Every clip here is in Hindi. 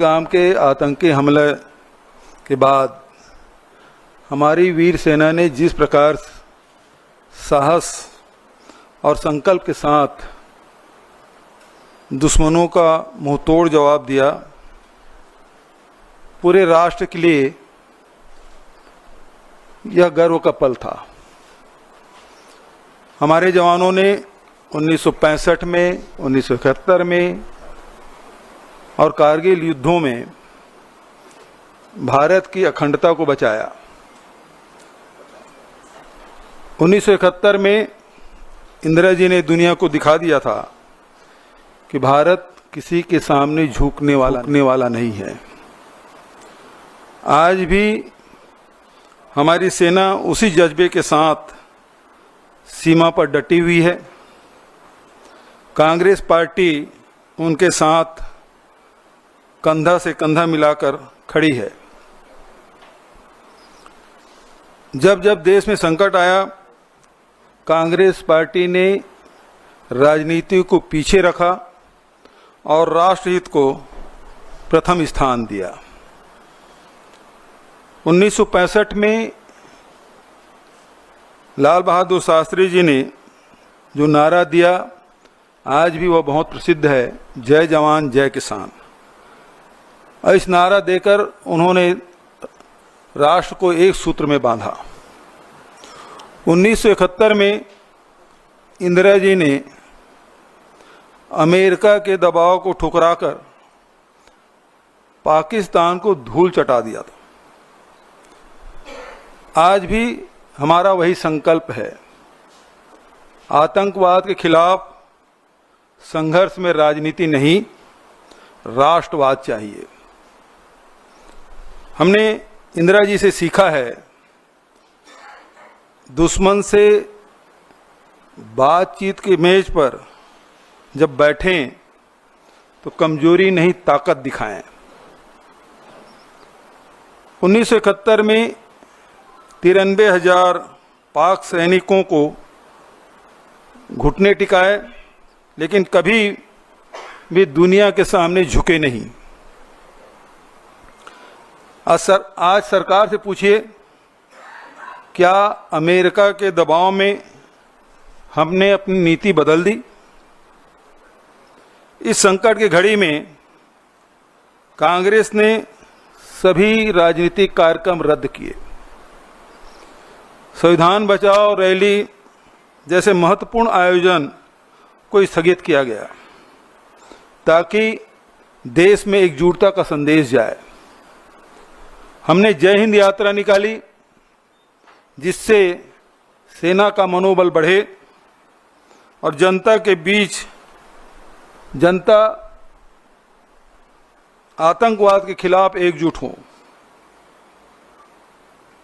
गांव के आतंकी हमले के बाद हमारी वीर सेना ने जिस प्रकार साहस और संकल्प के साथ दुश्मनों का मुंहतोड़ जवाब दिया, पूरे राष्ट्र के लिए यह गर्व का पल था। हमारे जवानों ने 1965 में, 1971 में और कारगिल युद्धों में भारत की अखंडता को बचाया। 1971 में इंदिरा जी ने दुनिया को दिखा दिया था कि भारत किसी के सामने झुकने वाला नहीं है। आज भी हमारी सेना उसी जज्बे के साथ सीमा पर डटी हुई है। कांग्रेस पार्टी उनके साथ कंधा से कंधा मिलाकर खड़ी है। जब जब देश में संकट आया, कांग्रेस पार्टी ने राजनीति को पीछे रखा और राष्ट्रहित को प्रथम स्थान दिया। 1965 में लाल बहादुर शास्त्री जी ने जो नारा दिया, आज भी वह बहुत प्रसिद्ध है, जय जवान जय किसान। इस नारा देकर उन्होंने राष्ट्र को एक सूत्र में बांधा। 1971 में इंदिरा जी ने अमेरिका के दबाव को ठुकराकर पाकिस्तान को धूल चटा दिया था। आज भी हमारा वही संकल्प है। आतंकवाद के खिलाफ संघर्ष में राजनीति नहीं, राष्ट्रवाद चाहिए। हमने इंदिरा जी से सीखा है, दुश्मन से बातचीत की मेज पर जब बैठें तो कमजोरी नहीं ताकत दिखाएं। 1971 में 93,000 पाक सैनिकों को घुटने टिकाए, लेकिन कभी भी दुनिया के सामने झुके नहीं। आज सरकार से पूछिए, क्या अमेरिका के दबाव में हमने अपनी नीति बदल दी? इस संकट की घड़ी में कांग्रेस ने सभी राजनीतिक कार्यक्रम रद्द किए। संविधान बचाओ रैली जैसे महत्वपूर्ण आयोजन को स्थगित किया गया ताकि देश में एकजुटता का संदेश जाए। हमने जय हिंद यात्रा निकाली, जिससे सेना का मनोबल बढ़े और जनता के बीच जनता आतंकवाद के खिलाफ एकजुट हो।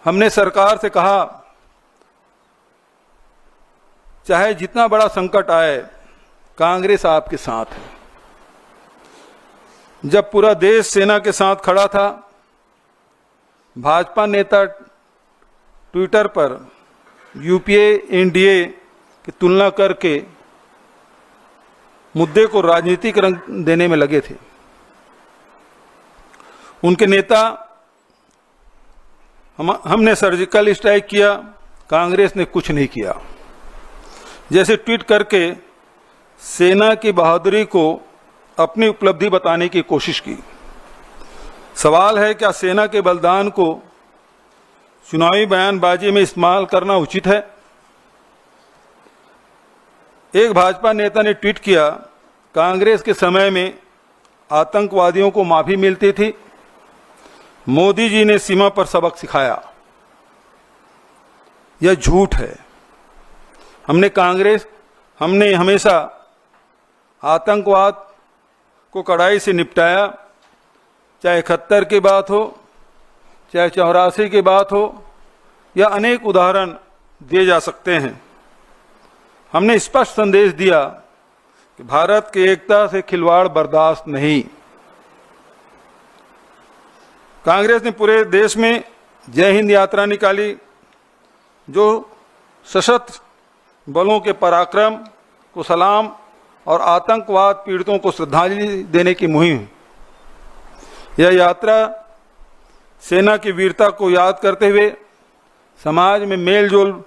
हमने सरकार से कहा, चाहे जितना बड़ा संकट आए, कांग्रेस आपके साथ है। जब पूरा देश सेना के साथ खड़ा था, भाजपा नेता ट्विटर पर यूपीए एनडीए की तुलना करके मुद्दे को राजनीतिक रंग देने में लगे थे। उनके नेता हमने सर्जिकल स्ट्राइक किया, कांग्रेस ने कुछ नहीं किया। जैसे ट्वीट करके सेना की बहादुरी को अपनी उपलब्धि बताने की कोशिश की। सवाल है, क्या सेना के बलिदान को चुनावी बयानबाजी में इस्तेमाल करना उचित है? एक भाजपा नेता ने ट्वीट किया, कांग्रेस के समय में आतंकवादियों को माफी मिलती थी, मोदी जी ने सीमा पर सबक सिखाया। यह झूठ है। हमने हमेशा आतंकवाद को कड़ाई से निपटाया, चाहे 71 की बात हो, चाहे 84 की बात हो, या अनेक उदाहरण दिए जा सकते हैं। हमने स्पष्ट संदेश दिया कि भारत की एकता से खिलवाड़ बर्दाश्त नहीं। कांग्रेस ने पूरे देश में जय हिंद यात्रा निकाली, जो सशस्त्र बलों के पराक्रम को सलाम और आतंकवाद पीड़ितों को श्रद्धांजलि देने की मुहिम। यह यात्रा सेना की वीरता को याद करते हुए समाज में मेलजोल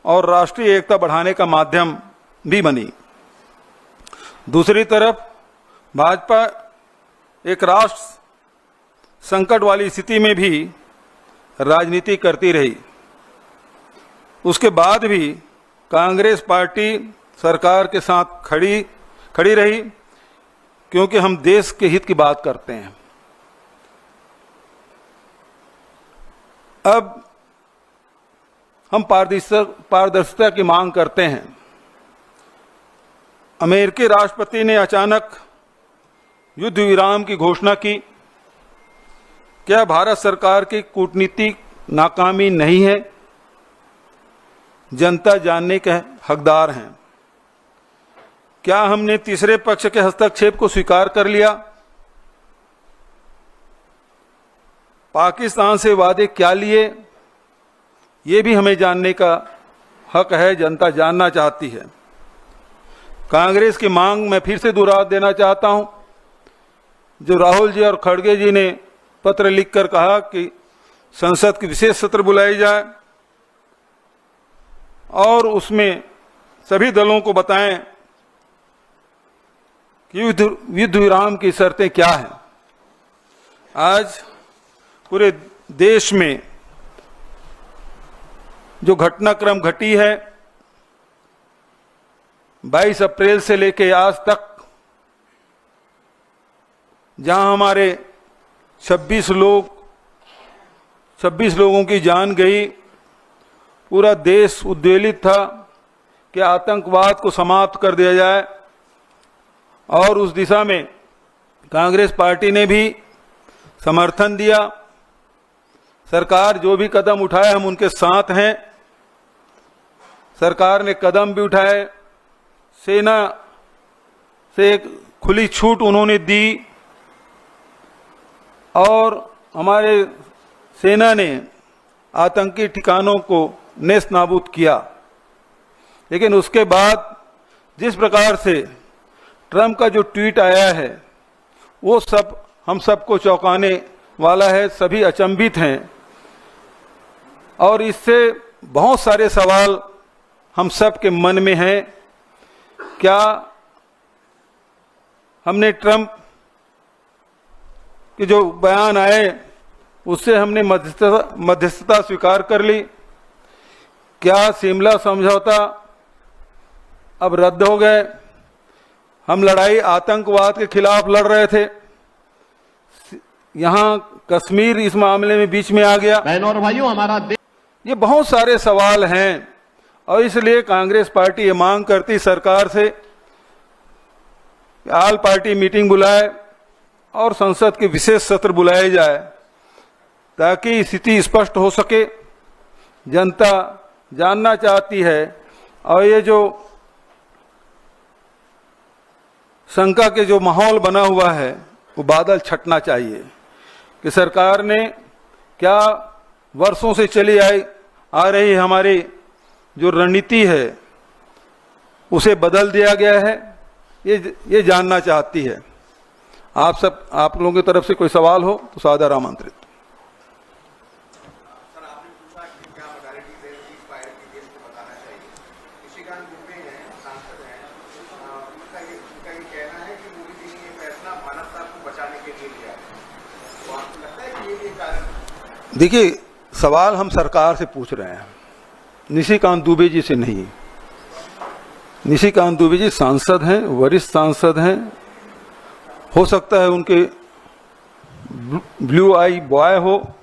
और राष्ट्रीय एकता बढ़ाने का माध्यम भी बनी। दूसरी तरफ भाजपा एक राष्ट्र संकट वाली स्थिति में भी राजनीति करती रही। उसके बाद भी कांग्रेस पार्टी सरकार के साथ खड़ी रही, क्योंकि हम देश के हित की बात करते हैं। अब हम पारदर्शिता की मांग करते हैं। अमेरिकी राष्ट्रपति ने अचानक युद्ध विराम की घोषणा की। क्या भारत सरकार की कूटनीतिक नाकामी नहीं है? जनता जानने के हकदार हैं। क्या हमने तीसरे पक्ष के हस्तक्षेप को स्वीकार कर लिया? पाकिस्तान से वादे क्या लिए, ये भी हमें जानने का हक है। जनता जानना चाहती है। कांग्रेस की मांग मैं फिर से दोहरा देना चाहता हूं, जो राहुल जी और खड़गे जी ने पत्र लिखकर कहा कि संसद की विशेष सत्र बुलाई जाए और उसमें सभी दलों को बताएं कि युद्ध विराम की शर्तें क्या हैं। आज पूरे देश में जो घटनाक्रम घटी है, 22 अप्रैल से लेकर आज तक, जहां हमारे 26 लोगों की जान गई, पूरा देश उद्वेलित था कि आतंकवाद को समाप्त कर दिया जाए। और उस दिशा में कांग्रेस पार्टी ने भी समर्थन दिया। सरकार जो भी कदम उठाए, हम उनके साथ हैं। सरकार ने कदम भी उठाए, सेना से एक खुली छूट उन्होंने दी और हमारे सेना ने आतंकी ठिकानों को नेस्त नाबूद किया। लेकिन उसके बाद जिस प्रकार से ट्रंप का जो ट्वीट आया है, वो सब हम सबको चौंकाने वाला है। सभी अचंभित हैं और इससे बहुत सारे सवाल हम सब के मन में हैं। क्या हमने ट्रंप के जो बयान आए उससे हमने मध्यस्थता स्वीकार कर ली? क्या शिमला समझौता अब रद्द हो गए? हम लड़ाई आतंकवाद के खिलाफ लड़ रहे थे, यहां कश्मीर इस मामले में बीच में आ गया। बहनों और भाइयों, हमारा ये बहुत सारे सवाल हैं और इसलिए कांग्रेस पार्टी ये मांग करती सरकार से ऑल पार्टी मीटिंग बुलाए और संसद के विशेष सत्र बुलाए जाए, ताकि स्थिति स्पष्ट हो सके। जनता जानना चाहती है और ये जो शंका के जो माहौल बना हुआ है, वो बादल छटना चाहिए कि सरकार ने क्या वर्षों से चली आ रही हमारी जो रणनीति है उसे बदल दिया गया है, ये जानना चाहती है। आप लोगों की तरफ से कोई सवाल हो तो सादर आमंत्रित। सर, आपने पूछा कि क्या मॉडलिटीज है चीज फायर की देश को बताना चाहिए। निशिकांत दुबे हैं, सांसद हैं, उनका ये कहना है कि मोदी जी ने ये फैसला मानवता को बचाने के लिए लिया है। तो आपको लगता है कि ये भी कारण? देखिए, सवाल हम सरकार से पूछ रहे हैं, निशिकांत दुबे जी से नहीं। निशिकांत दुबे जी सांसद हैं, वरिष्ठ सांसद हैं। हो सकता है उनके ब्लू आई बॉय हो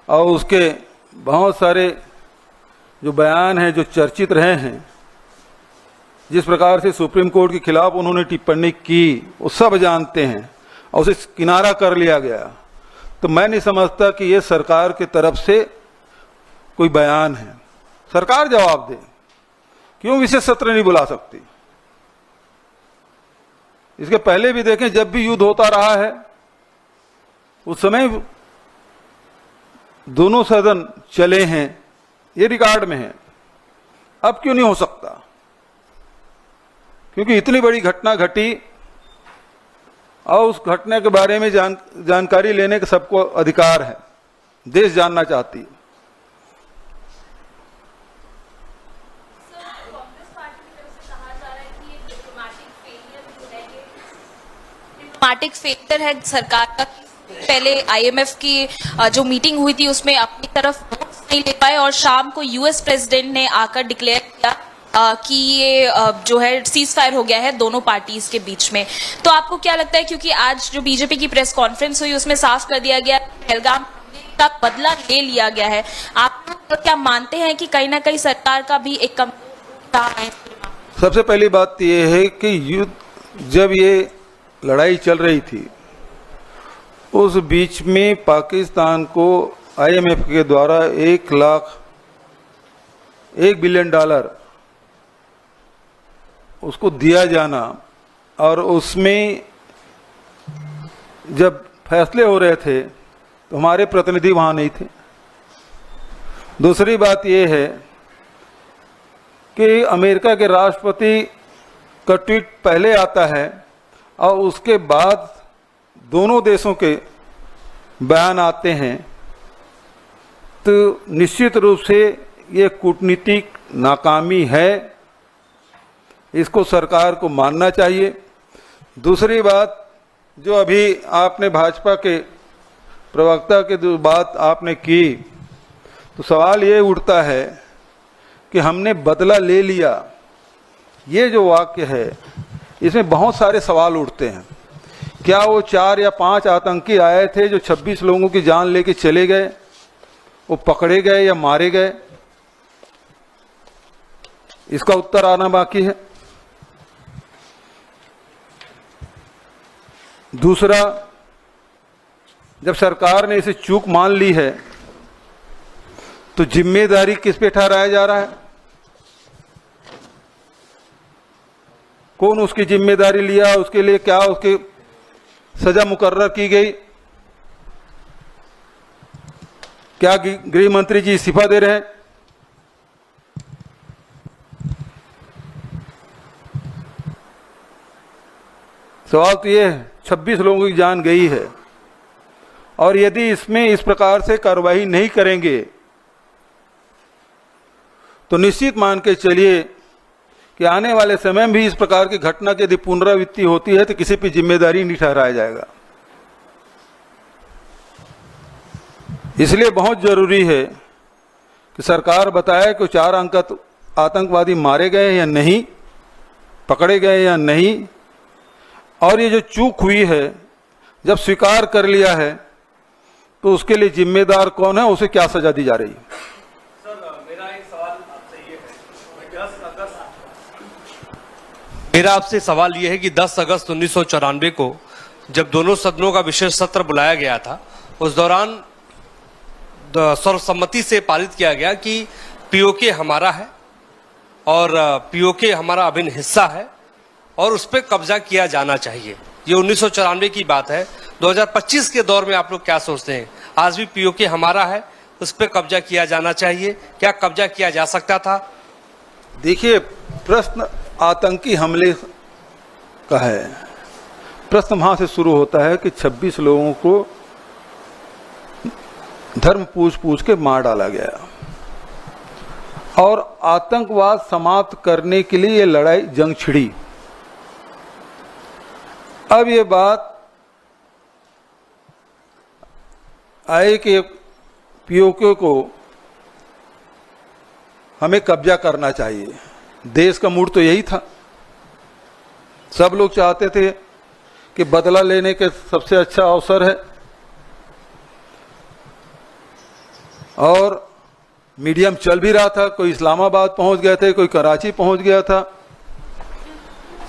और उसके बहुत सारे जो बयान हैं जो चर्चित रहे हैं, जिस प्रकार से सुप्रीम कोर्ट के खिलाफ उन्होंने टिप्पणी की, वो सब जानते हैं और उसे किनारा कर लिया गया। तो मैं नहीं समझता कि ये सरकार की तरफ से कोई बयान है। सरकार जवाब दे, क्यों विशेष सत्र नहीं बुला सकती? इसके पहले भी देखें, जब भी युद्ध होता रहा है उस समय दोनों सदन चले हैं, ये रिकॉर्ड में है। अब क्यों नहीं हो सकता? क्योंकि इतनी बड़ी घटना घटी और उस घटना के बारे में जानकारी लेने का सबको अधिकार है, देश जानना चाहती है। डिप्लोमेटिक फेलियर है सरकार का। पहले आईएमएफ की जो मीटिंग हुई थी उसमें अपनी तरफ वोट्स नहीं ले पाए और शाम को यूएस प्रेसिडेंट ने आकर डिक्लेयर किया कि ये जो है सीज फायर हो गया है दोनों पार्टीज के बीच में। तो आपको क्या लगता है, क्योंकि आज जो बीजेपी की प्रेस कॉन्फ्रेंस हुई उसमें साफ कर दिया गया पहलगाम का बदला ले लिया गया है, आप तो क्या मानते हैं कि कहीं ना कहीं सरकार का भी एक कमजोर रहा है? सबसे पहली बात यह है कि युद्ध जब ये लड़ाई चल रही थी उस बीच में पाकिस्तान को आईएमएफ के द्वारा $1 बिलियन उसको दिया जाना, और उसमें जब फैसले हो रहे थे तो हमारे प्रतिनिधि वहां नहीं थे। दूसरी बात यह है कि अमेरिका के राष्ट्रपति का ट्वीट पहले आता है और उसके बाद दोनों देशों के बयान आते हैं, तो निश्चित रूप से ये कूटनीतिक नाकामी है, इसको सरकार को मानना चाहिए। दूसरी बात, जो अभी आपने भाजपा के प्रवक्ता के जो बात आपने की, तो सवाल ये उठता है कि हमने बदला ले लिया, ये जो वाक्य है इसमें बहुत सारे सवाल उठते हैं। क्या वो 4 या 5 आतंकी आए थे जो 26 लोगों की जान लेके चले गए, वो पकड़े गए या मारे गए? इसका उत्तर आना बाकी है। दूसरा, जब सरकार ने इसे चूक मान ली है तो जिम्मेदारी किस पे ठहराया जा रहा है? कौन उसकी जिम्मेदारी लिया, उसके लिए क्या उसकी सजा मुकर्रर की गई? क्या गृह मंत्री जी इस्तीफा दे रहे हैं? सवाल तो ये है, 26 लोगों की जान गई है, और यदि इसमें इस प्रकार से कार्रवाई नहीं करेंगे तो निश्चित मान के चलिए कि आने वाले समय में भी इस प्रकार की घटना की यदि पुनरावृत्ति होती है तो किसी पे जिम्मेदारी नहीं ठहराया जाएगा। इसलिए बहुत जरूरी है कि सरकार बताए कि 4 आतंकवादी मारे गए या नहीं, पकड़े गए या नहीं, और ये जो चूक हुई है जब स्वीकार कर लिया है तो उसके लिए जिम्मेदार कौन है, उसे क्या सजा दी जा रही है? मेरा आपसे सवाल यह है कि 10 अगस्त 1994 को जब दोनों सदनों का विशेष सत्र बुलाया गया था, उस दौरान सर्वसम्मति से पारित किया गया कि पीओके हमारा है और पीओके हमारा अभिन्न हिस्सा है और उस पर कब्जा किया जाना चाहिए। ये 1994 की बात है। 2025 के दौर में आप लोग क्या सोचते हैं? आज भी पीओके हमारा है, उस पर कब्जा किया जाना चाहिए, क्या कब्जा किया जा सकता था? देखिए, प्रश्न आतंकी हमले का है। प्रश्न वहां से शुरू होता है कि 26 लोगों को धर्म पूछ के मार डाला गया और आतंकवाद समाप्त करने के लिए ये लड़ाई जंग छिड़ी। अब ये बात आई कि पीओके को हमें कब्जा करना चाहिए। देश का मूड तो यही था, सब लोग चाहते थे कि बदला लेने के सबसे अच्छा अवसर है, और मीडियम चल भी रहा था। कोई इस्लामाबाद पहुंच गए थे, कोई कराची पहुंच गया था,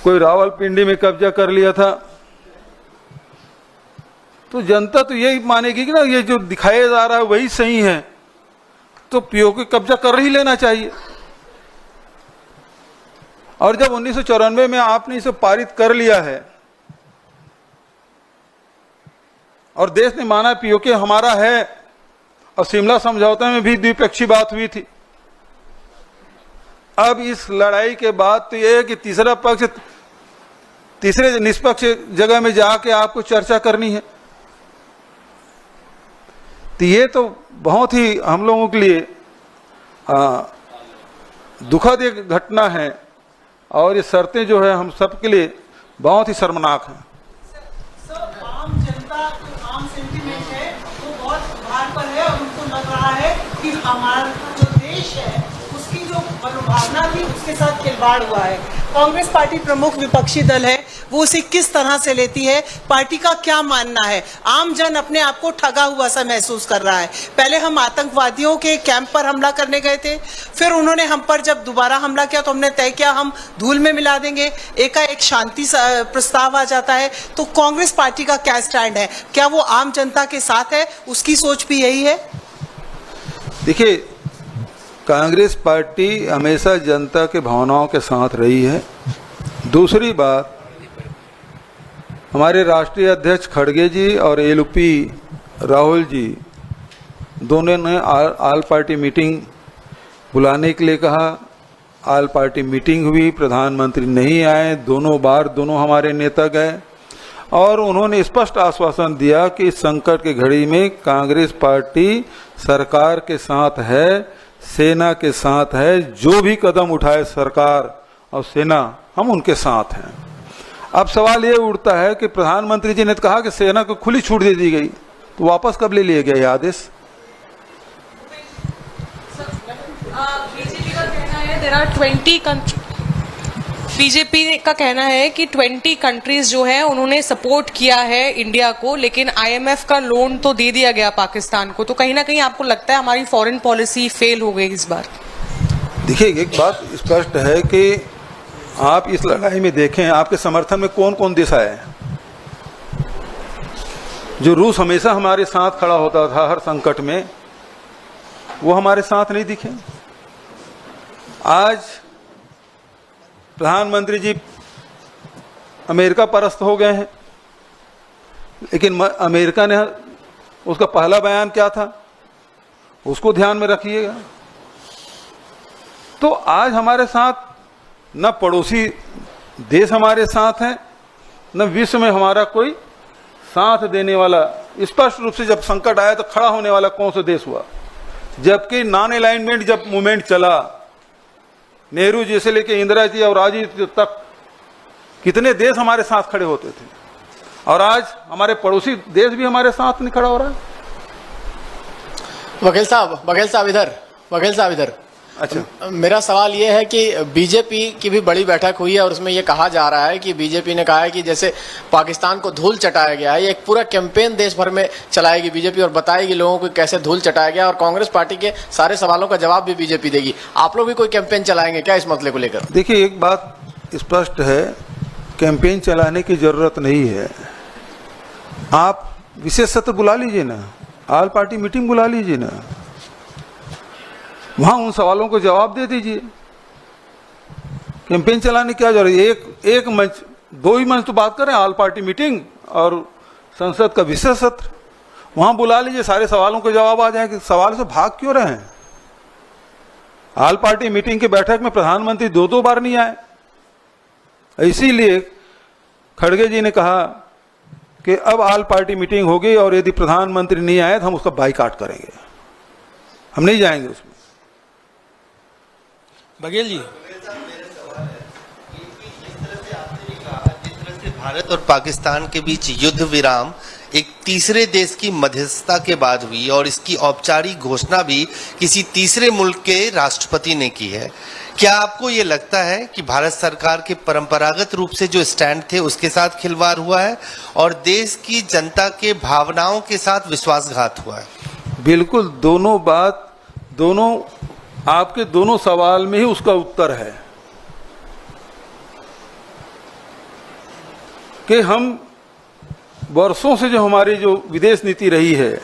कोई रावलपिंडी में कब्जा कर लिया था। तो जनता तो यही मानेगी कि ना ये जो दिखाया जा रहा है वही सही है, तो पीओके कब्जा कर ही लेना चाहिए। और जब 1994 में आपने इसे पारित कर लिया है और देश ने माना पीओके हमारा है, और शिमला समझौते में भी द्विपक्षीय बात हुई थी, अब इस लड़ाई के बाद तो यह है कि तीसरा पक्ष तीसरे निष्पक्ष जगह में जाके आपको चर्चा करनी है। तो ये तो बहुत ही हम लोगों के लिए दुखद एक घटना है और ये शर्तें जो है हम सब के लिए बहुत ही शर्मनाक हैं। सर, आम जनता जो आम सेंटीमेंट है वो बहुत भार पर है और उनको लग रहा है कि हमारा जो देश है उसकी जो मनोभावना थी उसके साथ खिलवाड़ हुआ है। कांग्रेस पार्टी प्रमुख विपक्षी दल है, वो उसे किस तरह से लेती है, पार्टी का क्या मानना है? आम जन अपने आप को ठगा हुआ सा महसूस कर रहा है। पहले हम आतंकवादियों के कैंप पर हमला करने गए थे, फिर उन्होंने हम पर जब दोबारा हमला किया तो हमने तय किया हम धूल में मिला देंगे, एकाएक शांति प्रस्ताव आ जाता है। तो कांग्रेस पार्टी का क्या स्टैंड है? क्या वो आम जनता के साथ है? उसकी सोच भी यही है? देखिए, कांग्रेस पार्टी हमेशा जनता के भावनाओं के साथ रही है। दूसरी बात, हमारे राष्ट्रीय अध्यक्ष खड़गे जी और एलपी राहुल जी दोनों ने आल पार्टी मीटिंग बुलाने के लिए कहा। आल पार्टी मीटिंग हुई, प्रधानमंत्री नहीं आए। दोनों बार दोनों हमारे नेता गए और उन्होंने स्पष्ट आश्वासन दिया कि इस संकट की घड़ी में कांग्रेस पार्टी सरकार के साथ है, सेना के साथ है। जो भी कदम उठाए सरकार और सेना, हम उनके साथ हैं। अब सवाल ये उठता है कि प्रधानमंत्री जी ने कहा कि सेना को खुली छूट दे दी गई, तो वापस कब ले लिया गया ये आदेश? बीजेपी का कहना है देयर आर 20 कंट्री, बीजेपी का कहना है कि 20 कंट्रीज जो है उन्होंने सपोर्ट किया है इंडिया को, लेकिन आईएमएफ का लोन तो दे दिया गया पाकिस्तान को। तो कहीं ना कहीं आपको लगता है हमारी फॉरेन पॉलिसी फेल हो गई इस बार? देखिए, एक बात स्पष्ट है कि आप इस लड़ाई में देखें आपके समर्थन में कौन कौन देश आए हैं। जो रूस हमेशा हमारे साथ खड़ा होता था हर संकट में, वो हमारे साथ नहीं दिखे। आज प्रधानमंत्री जी अमेरिका परस्त हो गए हैं, लेकिन अमेरिका ने उसका पहला बयान क्या था, उसको ध्यान में रखिएगा। तो आज हमारे साथ न पड़ोसी देश हमारे साथ हैं, न विश्व में हमारा कोई साथ देने वाला। स्पष्ट रूप से जब संकट आया तो खड़ा होने वाला कौन सा देश हुआ? जबकि नॉन अलाइनमेंट जब मूवमेंट चला, नेहरू जी से लेके इंदिरा जी और राजीव जी तक कितने देश हमारे साथ खड़े होते थे, और आज हमारे पड़ोसी देश भी हमारे साथ नहीं खड़ा हो रहा है। वकील साहब इधर। अच्छा, मेरा सवाल ये है कि बीजेपी की भी बड़ी बैठक हुई है और उसमें ये कहा जा रहा है कि बीजेपी ने कहा है कि जैसे पाकिस्तान को धूल चटाया गया है, ये एक पूरा कैंपेन देश भर में चलाएगी बीजेपी और बताएगी लोगों को कैसे धूल चटाया गया, और कांग्रेस पार्टी के सारे सवालों का जवाब भी बीजेपी देगी। आप लोग भी कोई कैंपेन चलाएंगे क्या इस मसले को लेकर? देखिए, एक बात स्पष्ट है, कैंपेन चलाने की जरूरत नहीं है। आप विशेष सत्र बुला लीजिए ना, आल पार्टी मीटिंग बुला लीजिए ना, वहां उन सवालों को जवाब दे दीजिए। कैंपेन चलाने की क्या जरूरत है? एक मंच, दो ही मंच तो बात करें, आल पार्टी मीटिंग और संसद का विशेष सत्र, वहां बुला लीजिए, सारे सवालों के जवाब आ जाएंगे। सवाल से भाग क्यों रहे हैं? आल पार्टी मीटिंग की बैठक में प्रधानमंत्री दो बार नहीं आए, इसीलिए खड़गे जी ने कहा कि अब आल पार्टी मीटिंग होगी और यदि प्रधानमंत्री नहीं आए तो हम उसका बाइकाट करेंगे, हम नहीं जाएंगे उसमें। बघेल जी, भारत और पाकिस्तान के बीच युद्ध विराम एक तीसरे देश की मध्यस्थता के बाद हुई और इसकी औपचारिक घोषणा भी किसी तीसरे मुल्क के राष्ट्रपति ने की है। क्या आपको ये लगता है कि भारत सरकार के परंपरागत रूप से जो स्टैंड थे उसके साथ खिलवाड़ हुआ है और देश की जनता के भावनाओं के साथ विश्वासघात हुआ है? बिल्कुल, दोनों बात, दोनों आपके दोनों सवाल में ही उसका उत्तर है कि हम वर्षों से जो हमारी जो विदेश नीति रही है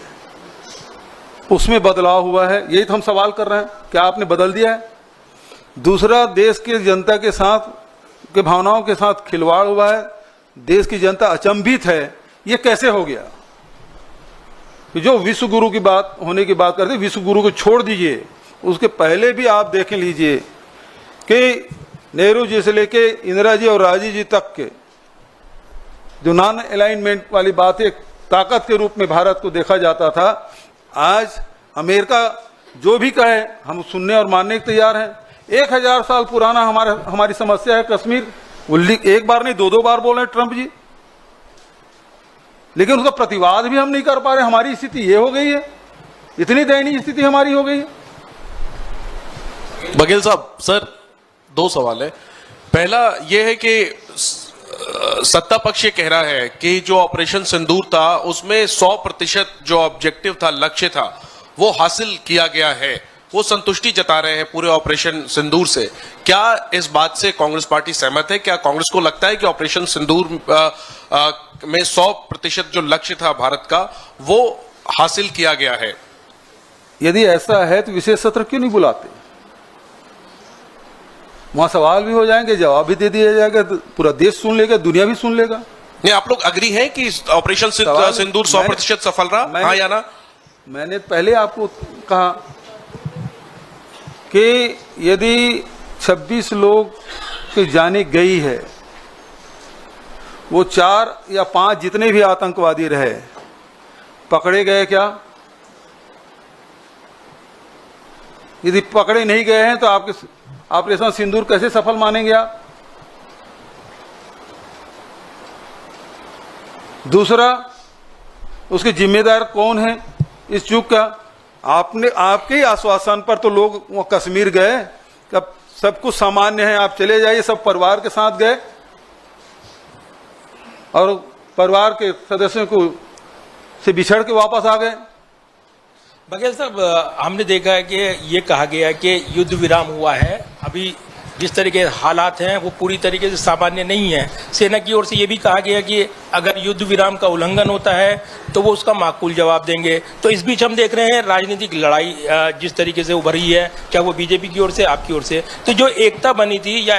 उसमें बदलाव हुआ है, यही तो हम सवाल कर रहे हैं। क्या आपने बदल दिया है? दूसरा, देश के जनता के साथ के भावनाओं के साथ खिलवाड़ हुआ है, देश की जनता अचंभित है, ये कैसे हो गया? जो विश्व गुरु की बात होने की बात करते, विश्व गुरु को छोड़ दीजिए, उसके पहले भी आप देख लीजिए कि नेहरू जी से लेके इंदिरा जी और राजीव जी तक के जो नॉन अलाइनमेंट वाली बात एक ताकत के रूप में भारत को देखा जाता था, आज अमेरिका जो भी कहे हम सुनने और मानने के तैयार हैं। 1000 साल पुराना हमारी समस्या है कश्मीर, एक बार नहीं 2-2 बार बोल रहे हैं ट्रंप जी, लेकिन उसका प्रतिवाद भी हम नहीं कर पा रहे। हमारी स्थिति ये हो गई है, इतनी दयनीय स्थिति हमारी हो गई है। बघेल साहब, सर 2 सवाल है। पहला यह है कि सत्ता पक्ष ये कह रहा है कि जो ऑपरेशन सिंदूर था उसमें 100% जो ऑब्जेक्टिव था, लक्ष्य था, वो हासिल किया गया है। वो संतुष्टि जता रहे हैं पूरे ऑपरेशन सिंदूर से। क्या इस बात से कांग्रेस पार्टी सहमत है? क्या कांग्रेस को लगता है कि ऑपरेशन सिंदूर में 100% जो लक्ष्य था भारत का वो हासिल किया गया है? यदि ऐसा है तो विशेष सत्र क्यों नहीं बुलाते? वहां सवाल भी हो जाएंगे, जवाब भी दे दिया जाएगा, तो पूरा देश सुन लेगा, दुनिया भी सुन लेगा। नहीं, आप लोग अग्री हैं कि ऑपरेशन सिंदूर 100% सफल रहा, हाँ या ना? मैंने पहले आपको कहा कि यदि 26 लोग की जाने गई है, वो 4 या 5 जितने भी आतंकवादी रहे पकड़े गए क्या? यदि पकड़े नहीं गए हैं तो आपके ऑपरेशन सिंदूर कैसे सफल मानेंगे आप? दूसरा, उसके जिम्मेदार कौन है इस चूक का? आपके ही आश्वासन पर तो लोग वो कश्मीर गए, कब सब कुछ सामान्य है, आप चले जाइए, सब परिवार के साथ गए और परिवार के सदस्यों को से बिछड़ के वापस आ गए। बघेल साहब, हमने देखा है कि ये कहा गया है कि युद्ध विराम हुआ है। अभी जिस तरीके के हालात हैं वो पूरी तरीके से सामान्य नहीं है। सेना की ओर से ये भी कहा गया कि अगर युद्ध विराम का उल्लंघन होता है तो वो उसका माकूल जवाब देंगे। तो इस बीच हम देख रहे हैं राजनीतिक लड़ाई जिस तरीके से उभरी है, क्या वो बीजेपी की ओर से, आपकी ओर से, तो जो एकता बनी थी या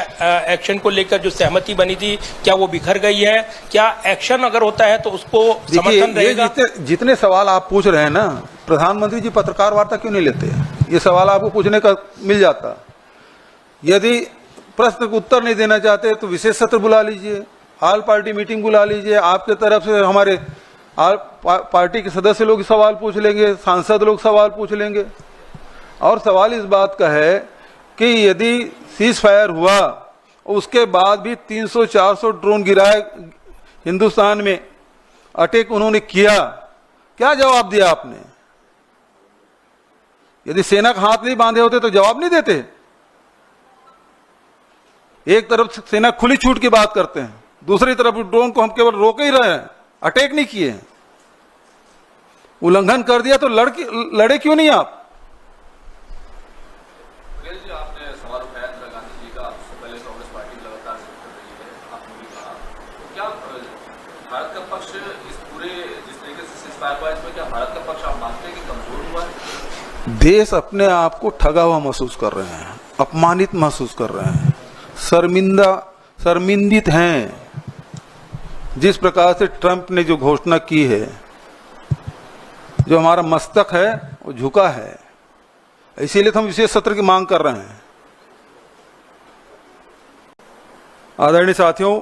एक्शन को लेकर जो सहमति बनी थी, क्या वो बिखर गई है? क्या एक्शन अगर होता है तो उसको समर्थन रहेगा? जितने सवाल आप पूछ रहे हैं ना, प्रधानमंत्री जी पत्रकार वार्ता क्यों नहीं लेते? ये सवाल आपको पूछने का मिल जाता। यदि प्रश्न को उत्तर नहीं देना चाहते तो विशेष सत्र बुला लीजिए, ऑल पार्टी मीटिंग बुला लीजिए, आपके तरफ से हमारे ऑल पार्टी के सदस्य लोग सवाल पूछ लेंगे, सांसद लोग सवाल पूछ लेंगे। और सवाल इस बात का है कि यदि सीज फायर हुआ, उसके बाद भी 300-400 ड्रोन गिराए हिंदुस्तान में, अटैक उन्होंने किया, क्या जवाब दिया आपने? यदि सेना का हाथ नहीं बांधे होते तो जवाब नहीं देते। एक तरफ सेना खुली छूट की बात करते हैं, दूसरी तरफ ड्रोन को हम केवल रोक ही रहे हैं, अटैक नहीं किए। उल्लंघन कर दिया तो लड़े क्यों नहीं आप? आपने सवाल उठाया इंदिरा गांधी जी का, उससे पहले कांग्रेस पार्टी लगातार कर रही है, आपने भी कहा, तो क्या भारत का पक्ष इस पूरे जिस तरीके से सीज़फायर हुआ इसमें क्या भारत का पक्ष आप मानते हैं कि कमजोर हुआ है? देश अपने आप को ठगा हुआ महसूस कर रहे हैं, अपमानित महसूस कर रहे हैं, शर्मिंदित हैं। जिस प्रकार से ट्रंप ने जो घोषणा की है, जो हमारा मस्तक है वो झुका है, इसीलिए तो हम विशेष सत्र की मांग कर रहे हैं। आदरणीय साथियों,